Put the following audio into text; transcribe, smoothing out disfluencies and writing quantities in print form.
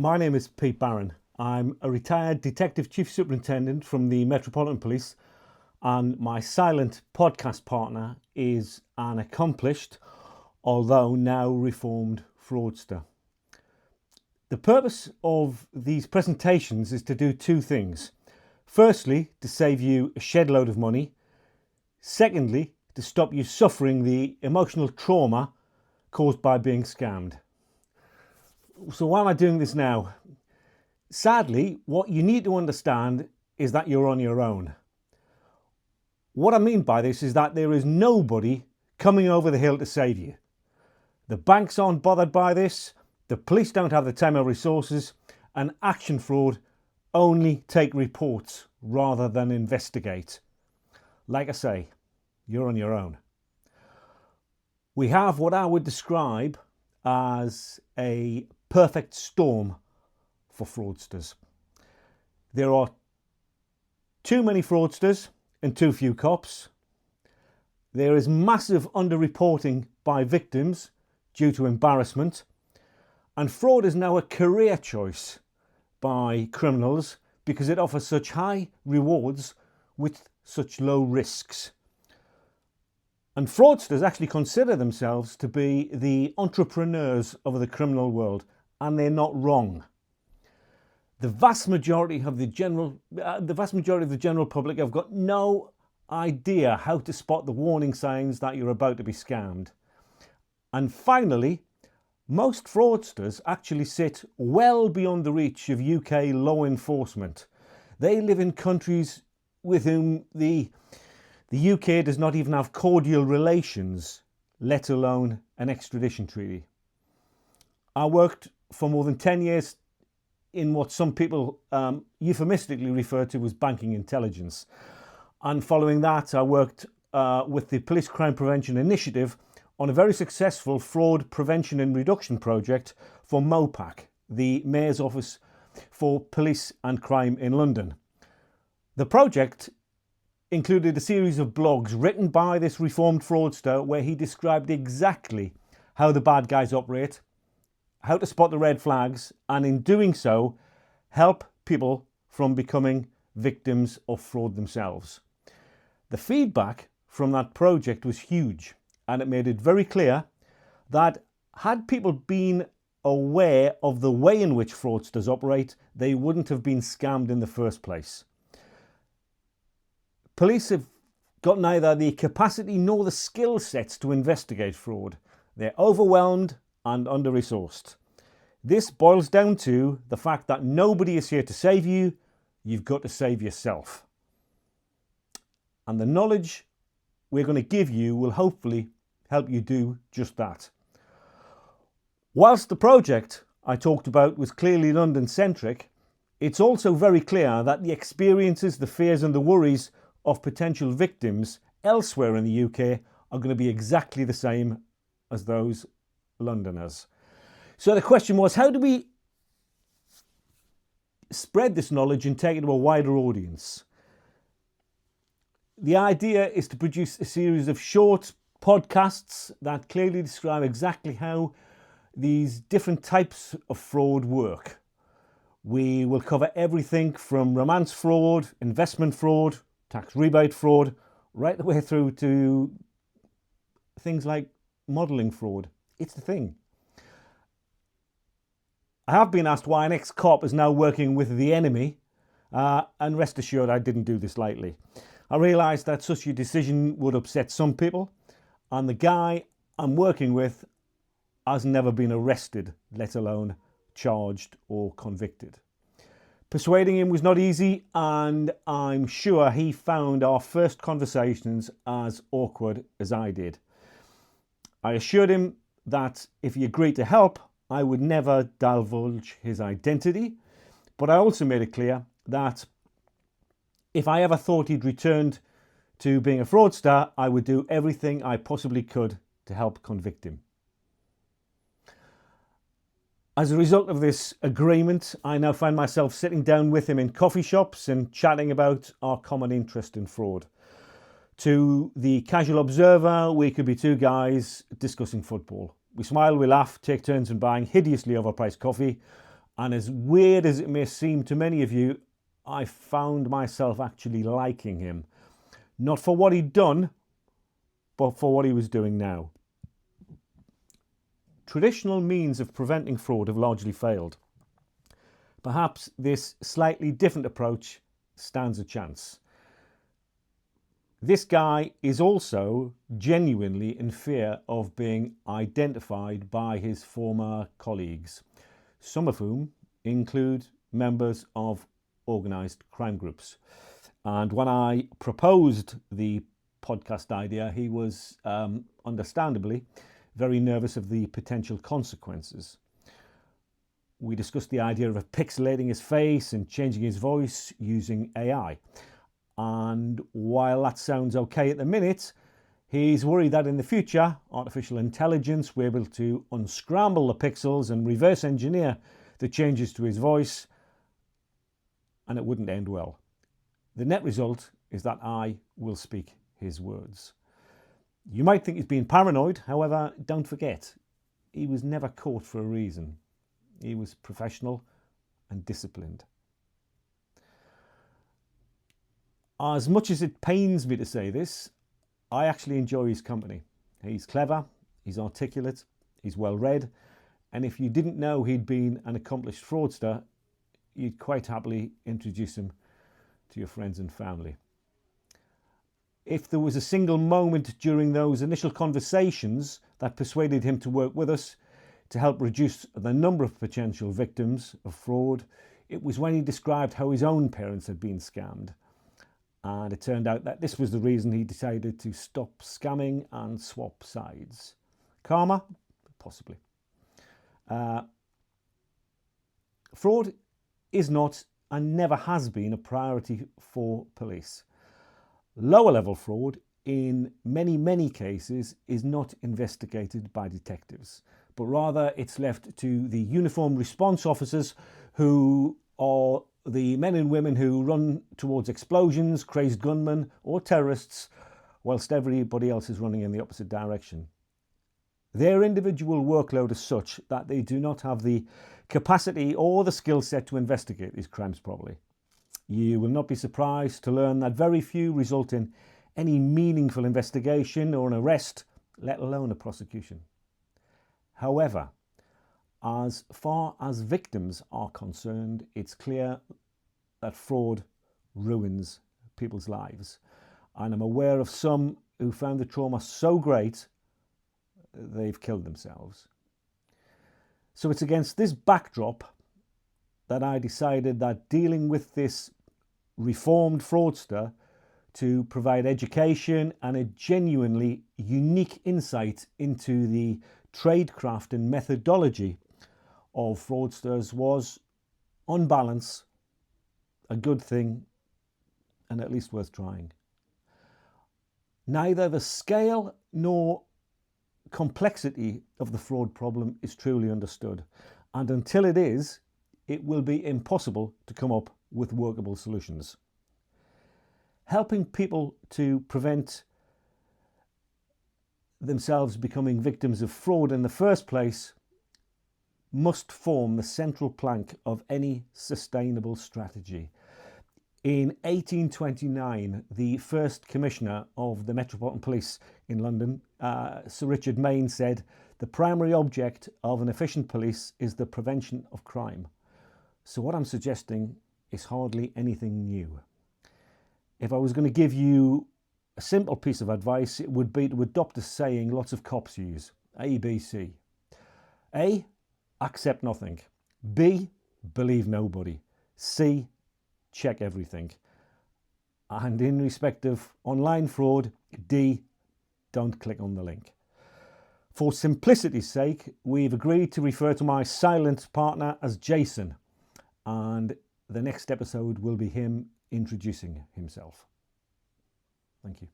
My name is Pete Barron. I'm a retired Detective Chief Superintendent from the Metropolitan Police, and my silent podcast partner is an accomplished, although now reformed, fraudster. The purpose of these presentations is to do two things. Firstly, to save you a shed load of money. Secondly, to stop you suffering the emotional trauma caused by being scammed. So why am I doing this now? Sadly, what you need to understand is that you're on your own. What I mean by this is that there is nobody coming over the hill to save you. The banks aren't bothered by this, the police don't have the time or resources, and Action Fraud only take reports rather than investigate. Like I say, you're on your own. We have what I would describe as a perfect storm for fraudsters. There are too many fraudsters and too few cops. There is massive underreporting by victims due to embarrassment, and fraud is now a career choice by criminals because it offers such high rewards with such low risks. And fraudsters actually consider themselves to be the entrepreneurs of the criminal world, and they're not wrong. The vast majority of the general public have got no idea how to spot the warning signs that you're about to be scammed. And finally, most fraudsters actually sit well beyond the reach of UK law enforcement. They live in countries with whom the UK does not even have cordial relations, let alone an extradition treaty. I worked for more than 10 years in what some people euphemistically refer to as banking intelligence. And following that, I worked with the Police Crime Prevention Initiative on a very successful fraud prevention and reduction project for MOPAC, the Mayor's Office for Police and Crime in London. The project included a series of blogs written by this reformed fraudster where he described exactly how the bad guys operate, how to spot the red flags, and in doing so, help people from becoming victims of fraud themselves. The feedback from that project was huge, and it made it very clear that had people been aware of the way in which fraudsters operate, they wouldn't have been scammed in the first place. Police have got neither the capacity nor the skill sets to investigate fraud. They're overwhelmed and under-resourced. This boils down to the fact that nobody is here to save you, you've got to save yourself. And the knowledge we're going to give you will hopefully help you do just that. Whilst the project I talked about was clearly London-centric, it's also very clear that the experiences, the fears and the worries of potential victims elsewhere in the UK are going to be exactly the same as those Londoners. So the question was, how do we spread this knowledge and take it to a wider audience? The idea is to produce a series of short podcasts that clearly describe exactly how these different types of fraud work. We will cover everything from romance fraud, investment fraud, tax rebate fraud, right the way through to things like modelling fraud. It's the thing. I have been asked why an ex-cop is now working with the enemy, and rest assured I didn't do this lightly. I realised that such a decision would upset some people, and the guy I'm working with has never been arrested, let alone charged or convicted. Persuading him was not easy, and I'm sure he found our first conversations as awkward as I did. I assured him that if he agreed to help, I would never divulge his identity, but I also made it clear that if I ever thought he'd returned to being a fraudster, I would do everything I possibly could to help convict him. As a result of this agreement, I now find myself sitting down with him in coffee shops and chatting about our common interest in fraud. To the casual observer, we could be two guys discussing football. We smile, we laugh, take turns in buying hideously overpriced coffee, And as weird as it may seem to many of you, I found myself actually liking him. Not for what he'd done, but for what he was doing now. Traditional means of preventing fraud have largely failed. Perhaps this slightly different approach stands a chance. This guy is also genuinely in fear of being identified by his former colleagues, some of whom include members of organised crime groups. And when I proposed the podcast idea, he was understandably very nervous of the potential consequences. We discussed the idea of pixelating his face and changing his voice using AI. And while that sounds okay at the minute, he's worried that in the future, artificial intelligence will be able to unscramble the pixels and reverse engineer the changes to his voice, and it wouldn't end well. The net result is that I will speak his words. You might think he's being paranoid, however, don't forget, he was never caught for a reason. He was professional and disciplined. As much as it pains me to say this, I actually enjoy his company. He's clever, he's articulate, he's well read, and if you didn't know he'd been an accomplished fraudster, you'd quite happily introduce him to your friends and family. If there was a single moment during those initial conversations that persuaded him to work with us to help reduce the number of potential victims of fraud, it was when he described how his own parents had been scammed. And it turned out that this was the reason he decided to stop scamming and swap sides. Karma? Possibly. Fraud is not and never has been a priority for police. Lower level fraud, in many cases, is not investigated by detectives, but rather it's left to the uniformed response officers, who are the men and women who run towards explosions, crazed gunmen or terrorists, whilst everybody else is running in the opposite direction. Their individual workload is such that they do not have the capacity or the skill set to investigate these crimes properly. You will not be surprised to learn that very few result in any meaningful investigation or an arrest, let alone a prosecution. However, as far as victims are concerned, it's clear that fraud ruins people's lives. And I'm aware of some who found the trauma so great they've killed themselves. So it's against this backdrop that I decided that dealing with this reformed fraudster to provide education and a genuinely unique insight into the tradecraft and methodology of fraudsters was, on balance, a good thing and at least worth trying. Neither the scale nor complexity of the fraud problem is truly understood, and until it is, it will be impossible to come up with workable solutions. Helping people to prevent themselves becoming victims of fraud in the first place must form the central plank of any sustainable strategy. In 1829, the first commissioner of the Metropolitan Police in London, Sir Richard Mayne, said, "The primary object of an efficient police is the prevention of crime." So what I'm suggesting is hardly anything new. If I was going to give you a simple piece of advice, it would be to adopt a saying lots of cops use: A, B, C. A, accept nothing. B, believe nobody. C, check everything. And in respect of online fraud, D, don't click on the link. For simplicity's sake, we've agreed to refer to my silent partner as Jason, and the next episode will be him introducing himself. Thank you.